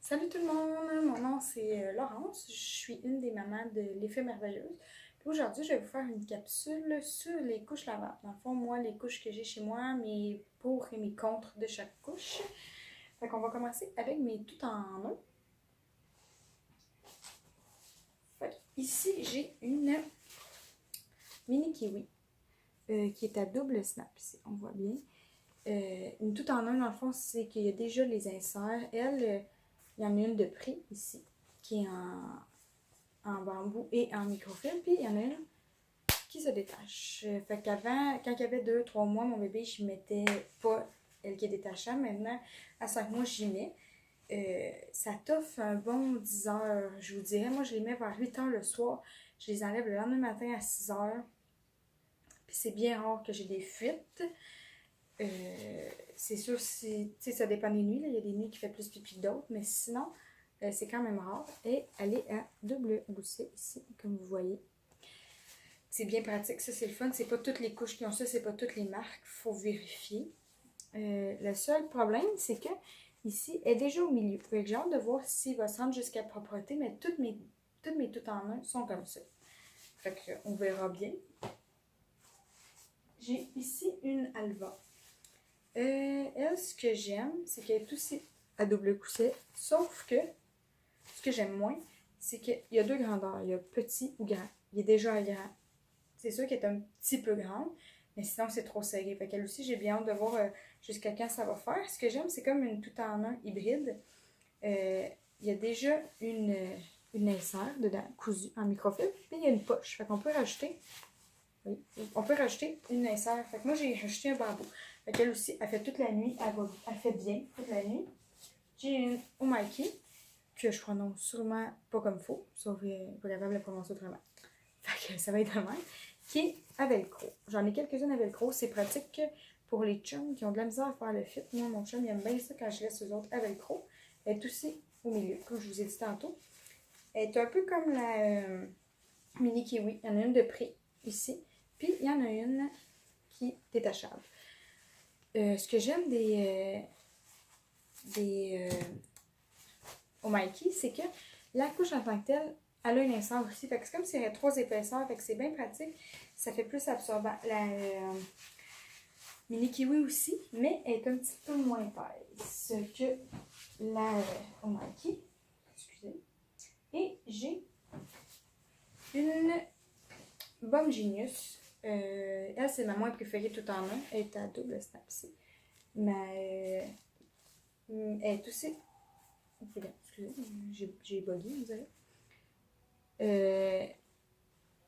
Salut tout le monde, mon nom c'est Laurence, je suis une des mamans de l'Effet Merveilleuse. Puis aujourd'hui, je vais vous faire une capsule sur les couches lavables. Dans le fond, moi, les couches que j'ai chez moi, mes pour et mes contre de chaque couche. Fait qu'on va commencer avec mes tout en un. Fait que ici, j'ai une mini kiwi qui est à double snap ici, on voit bien. Une tout en un, dans le fond, c'est qu'il y a déjà les inserts. Elle, il y en a une de prix ici, qui est en bambou et en microfibre. Puis il y en a une qui se détache. Fait qu'avant, quand il y avait 2-3 mois, mon bébé, je mettais pas elle qui est détachable. Maintenant, à 5 mois, j'y mets. Ça t'offre un bon 10 heures, je vous dirais. Moi, je les mets vers 8 heures le soir. Je les enlève le lendemain matin à 6 heures. Puis c'est bien rare que j'ai des fuites. C'est sûr, ça dépend des nuits. Là. Il y a des nuits qui fait plus pipi que d'autres, mais sinon, c'est quand même rare. Et elle est à double gousset ici, comme vous voyez. C'est bien pratique, ça c'est le fun. C'est pas toutes les couches qui ont ça, c'est pas toutes les marques. Il faut vérifier. Le seul problème, c'est que ici, elle est déjà au milieu. J'ai hâte de voir s'il va se rendre jusqu'à la propreté, mais toutes mes tout en un sont comme ça. Fait qu'on verra bien. J'ai ici une Alva. Elle, ce que j'aime, c'est qu'elle est aussi à double gousset. Sauf que, ce que j'aime moins, c'est qu'il y a deux grandeurs. Il y a petit ou grand. Il est déjà grand. C'est sûr qu'elle est un petit peu grande, mais sinon c'est trop serré. Fait qu'elle aussi, j'ai bien hâte de voir jusqu'à quand ça va faire. Ce que j'aime, c'est comme une tout en un hybride. Il y a déjà une insert dedans, cousue en microfibre, puis il y a une poche. Fait qu'on peut rajouter, oui, on peut rajouter une insert. Fait que moi, j'ai rajouté un bambou. Fait qu'elle aussi, elle fait toute la nuit, elle fait bien toute la nuit. J'ai une Omaiki, que je prononce sûrement pas comme faux, sauf que je suis pas capable de le prononcer autrement. Fait que ça va être de même. Qui est à velcro. J'en ai quelques-unes à velcro. C'est pratique pour les chums qui ont de la misère à faire le fit. Moi, mon chum, il aime bien ça quand je laisse eux autres à velcro. Elle est aussi au milieu, comme je vous ai dit tantôt. Elle est un peu comme la mini kiwi. Il y en a une de prix ici. Puis, il y en a une qui est détachable. Ce que j'aime des Omaiki, c'est que la couche en tant que telle, elle a une insert aussi. Fait que c'est comme s'il y avait 3 épaisseurs. Fait que c'est bien pratique. Ça fait plus absorbant. La mini kiwi aussi, mais elle est un petit peu moins épaisse que la Omaiki. Excusez. Et j'ai une Bombe Genius. Elle, c'est ma moins préférée tout en un. Elle est à double snap ici. Mais elle est aussi. Excusez, j'ai bugué, vous savez.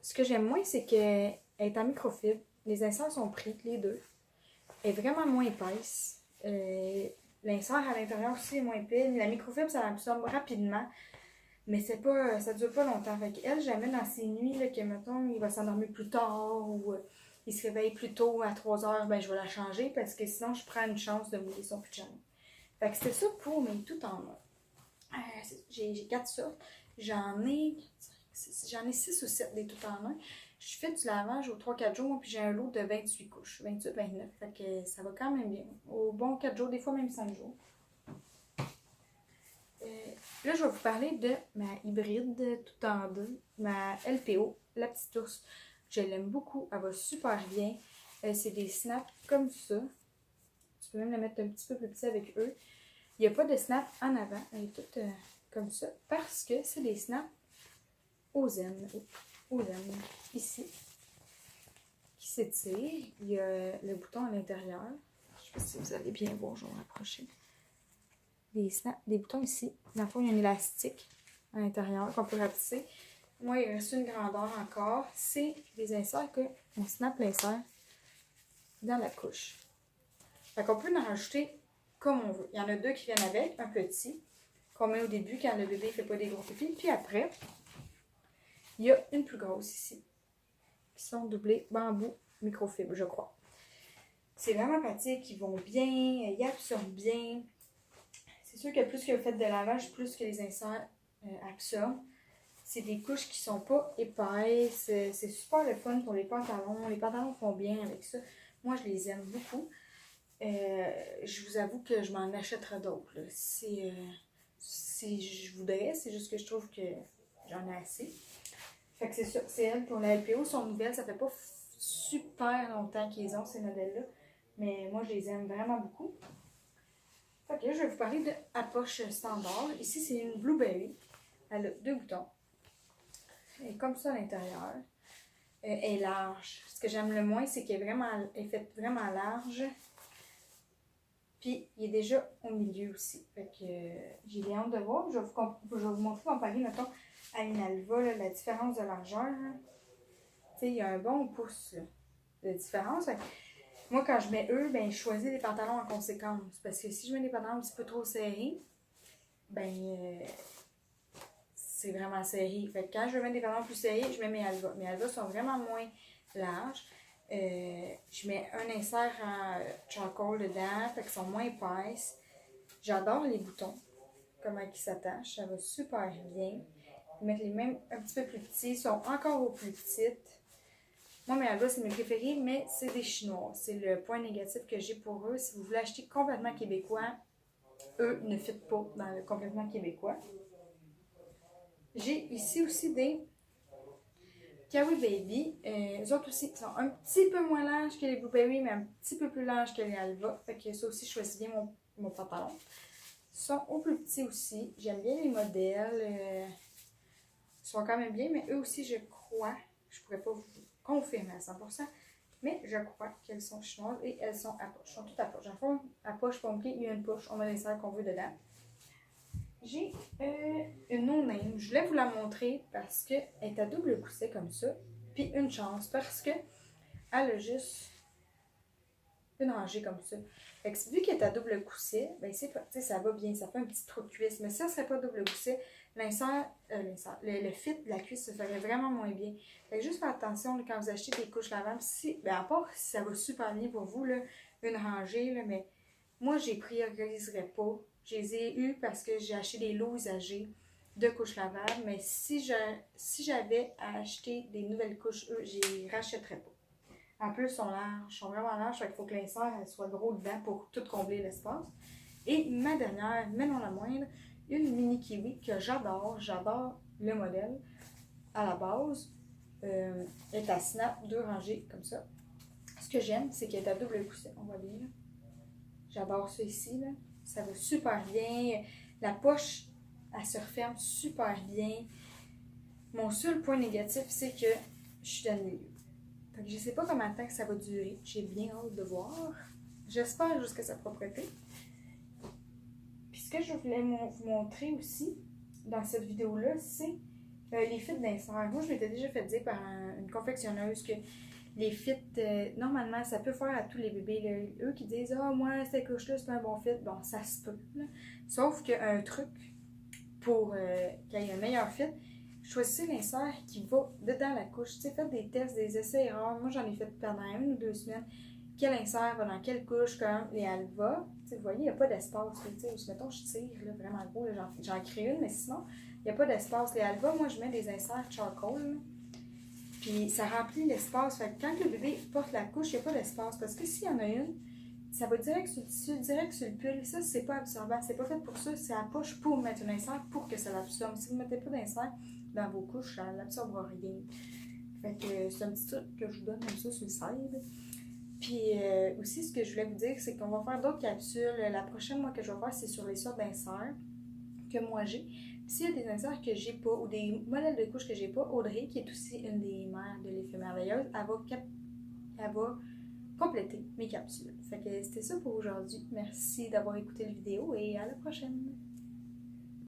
Ce que j'aime moins, c'est qu'elle est en microfibre. Les inserts sont pris, les deux. Elle est vraiment moins épaisse. L'insert à l'intérieur aussi est moins épais. La microfibre, ça l'absorbe rapidement. Mais c'est pas, ça dure pas longtemps. Fait qu'elle, jamais dans ces nuits là, que, mettons, il va s'endormir plus tard ou il se réveille plus tôt à 3 heures, ben je vais la changer parce que sinon, je prends une chance de mouiller son pyjama. Fait que c'était ça pour mes tout en un. J'ai 4 sortes. J'en ai 6 ou 7 des tout en un. Je fais du lavage aux 3-4 jours, puis j'ai un lot de 28 couches, 28-29. Fait que ça va quand même bien. Au bon 4 jours, des fois même 5 jours. Là, je vais vous parler de ma hybride tout en deux, ma LPO, la petite ours. Je l'aime beaucoup, elle va super bien. C'est des snaps comme ça. Tu peux même la mettre un petit peu plus petit avec eux. Il n'y a pas de snap en avant, elle est toute comme ça, parce que c'est des snaps aux ailes, ici, qui s'étirent. Il y a le bouton à l'intérieur. Je ne sais pas si vous allez bien voir, je vais m'approcher. Des boutons ici. Dans le fond, il y a un élastique à l'intérieur qu'on peut rapetisser. Moi, il reste une grandeur encore. C'est des inserts qu'on snap l'insert dans la couche. Fait qu'on peut en rajouter comme on veut. Il y en a 2 qui viennent avec, un petit, qu'on met au début quand le bébé ne fait pas des gros pipis. Puis après, il y a une plus grosse ici, qui sont doublées bambou microfibre, je crois. C'est vraiment pratique, ils vont bien, ils absorbent bien. C'est sûr que plus que vous faites de lavage, plus que les inserts absorbent. C'est des couches qui sont pas épaisses. C'est super le fun pour les pantalons. Les pantalons font bien avec ça. Moi, je les aime beaucoup. Je vous avoue que je m'en achèterai d'autres. si je voudrais, c'est juste que je trouve que j'en ai assez. Fait que c'est ça, c'est elles pour la LPO, sont nouvelles, ça fait pas super longtemps qu'ils ont ces modèles-là, mais moi je les aime vraiment beaucoup. Fait que là, je vais vous parler de à poche standard. Ici, c'est une Blueberry. Elle a 2 boutons. Elle est comme ça à l'intérieur. Elle est large. Ce que j'aime le moins, c'est qu'elle est faite vraiment large. Puis, il est déjà au milieu aussi. Fait que j'ai bien hâte de voir. Je vais vous montrer, comparer, mettons, à une Alva, là, la différence de largeur. Tu sais, il y a un bon pouce là, de différence. Fait que moi, quand je mets eux, ben, je choisis les pantalons en conséquence. Parce que si je mets des pantalons un petit peu trop serrés, ben, c'est vraiment serré. Fait que quand je veux mettre des pantalons plus serrés, je mets mes Alva. Mes Alva sont vraiment moins larges. Je mets un insert en charcoal dedans, fait qu'ils sont moins épaisses. J'adore les boutons, comment ils s'attachent, ça va super bien. Mettre les mêmes un petit peu plus petits, ils sont encore au plus petites. Moi, mes Alva, c'est mes préférés, mais c'est des Chinois. C'est le point négatif que j'ai pour eux. Si vous voulez acheter complètement québécois, eux ne fit pas dans le complètement québécois. J'ai ici aussi des Kawi Baby. Eux autres aussi sont un petit peu moins larges que les Blueberry, mais un petit peu plus larges que les Alva. Fait que ça aussi, je choisis bien mon pantalon. Ils sont au plus petits aussi. J'aime bien les modèles. Ils sont quand même bien, mais eux aussi, je crois, je pourrais pas vous confirmer à 100%, mais je crois qu'elles sont chinoises et elles sont à poche. Elles sont toutes à poche. En fond, à poche pompier, il y a une poche. On met les serres qu'on veut dedans. J'ai une no-name. Je voulais vous la montrer parce qu'elle est à double cousset comme ça. Puis une chance parce que elle a juste une rangée comme ça. Fait que vu qu'elle est à double cousset, ben ça va bien. Ça fait un petit trou de cuisse. Mais si ça serait pas double cousset, le fit de la cuisse se ferait vraiment moins bien. Fait que juste faire attention là, quand vous achetez des couches lavables. À part si ça va super bien pour vous, là, une rangée, là, mais moi, je les prioriserais pas. Je les ai eus parce que j'ai acheté des lots usagés de couches lavables, mais si j'avais à acheter des nouvelles couches, eux, je les rachèterais pas. En plus, ils sont larges, sont vraiment larges, fait qu'il faut que l'insert soit gros dedans pour tout combler l'espace. Et ma dernière, mais non la moindre, une mini kiwi que j'adore le modèle à la base. Est à snap, 2 rangées comme ça. Ce que j'aime, c'est qu'elle est à double cousset, on voit bien là. J'adore ça ici, là. Ça va super bien. La poche, elle se referme super bien. Mon seul point négatif, c'est que je suis dans le milieu. Fait que je sais pas combien de temps que ça va durer. J'ai bien hâte de voir. J'espère jusqu'à sa propreté. Puis ce que je voulais vous montrer aussi dans cette vidéo-là, c'est les fits d'insert. Moi, je m'étais déjà fait dire par une confectionneuse que les fits, normalement, ça peut faire à tous les bébés. Là. Eux qui disent « Ah, moi, cette couche-là, c'est un bon fit. » Bon, ça se peut. Là. Sauf qu'un truc pour qu'il y ait un meilleur fit, choisissez l'insert qui va dedans la couche. Tu sais, faites des tests, des essais erreurs. Moi, j'en ai fait pendant 1 ou 2 semaines. Quel insert va dans quelle couche, comme les Alva. Tu sais, vous voyez, il n'y a pas d'espace. Mettons, je tire là, vraiment gros. J'en crée une, mais sinon, il n'y a pas d'espace. Les Alva, moi, je mets des inserts charcoal. Là. Puis ça remplit l'espace. Fait que quand le bébé porte la couche, il n'y a pas d'espace. Parce que s'il y en a une, ça va direct sur le tissu, direct sur le pull. Ça, c'est pas absorbant. C'est pas fait pour ça. C'est à la poche pour mettre un insert pour que ça l'absorbe. Si vous ne mettez pas d'insert dans vos couches, ça n'absorbera rien. Fait que c'est un petit truc que je vous donne comme ça sur le side. Puis aussi, ce que je voulais vous dire, c'est qu'on va faire d'autres capsules. La prochaine, moi, que je vais faire, c'est sur les sortes d'inserts que moi j'ai. Puis s'il y a des inserts que j'ai pas ou des modèles de couches que j'ai pas, Audrey, qui est aussi une des mères de l'Effet Merveilleuse, elle va compléter mes capsules. Fait que c'était ça pour aujourd'hui. Merci d'avoir écouté la vidéo et à la prochaine!